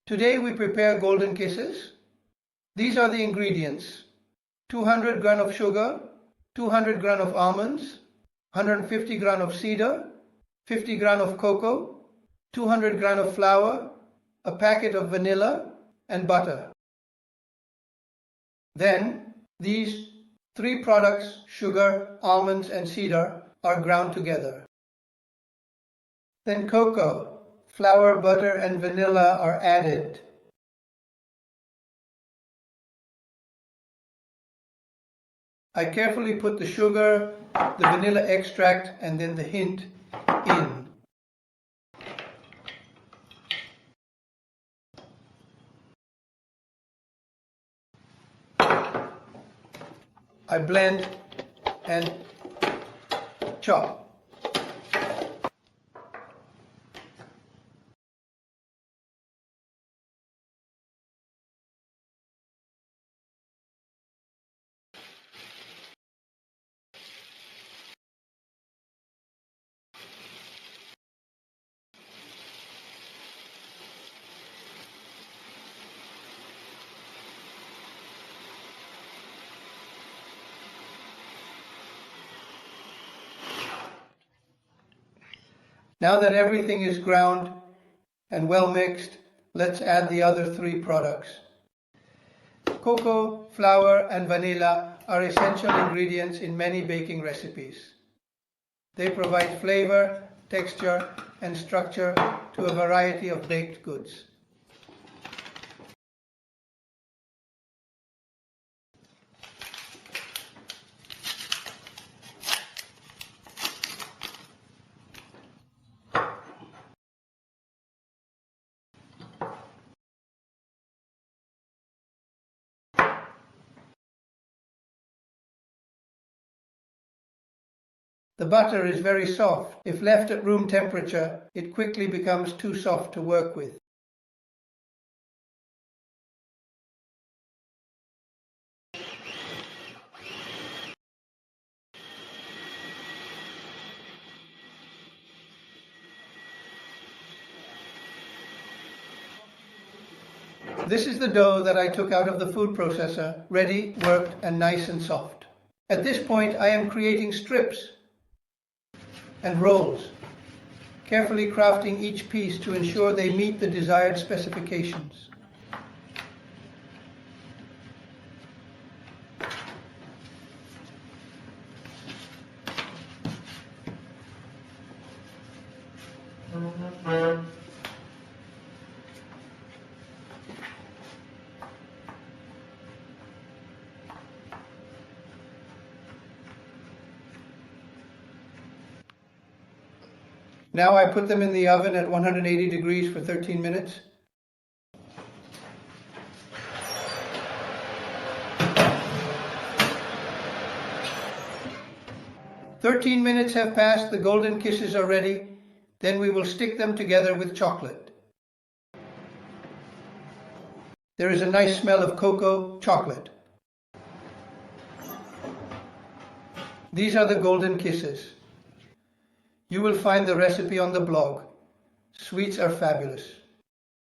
Today we prepare golden kisses. These are the ingredients: 200 grams of sugar, 200 grams of almonds, 150 grams of cedar, 50 grams of cocoa, 200 grams of flour, a packet of vanilla, and butter. Then these three products, sugar, almonds, and cedar, are ground together. Then cocoa, flour, butter, and vanilla are added. I carefully put the sugar, the vanilla extract, and then the hint in. I blend and chop. Now that everything is ground and well mixed, let's add the other three products. Cocoa, flour, and vanilla are essential ingredients in many baking recipes. They provide flavor, texture, and structure to a variety of baked goods. The butter is very soft. If left at room temperature, it quickly becomes too soft to work with. This is the dough that I took out of the food processor, ready, worked, and nice and soft. At this point, I am creating strips and rolls, carefully crafting each piece to ensure they meet the desired specifications. Now I put them in the oven at 180 degrees for 13 minutes. "13 minutes have passed, the golden kisses are ready. Then we will stick them together with chocolate. There is a nice smell of cocoa chocolate. These are the golden kisses. You will find the recipe on the blog. Sweets are fabulous.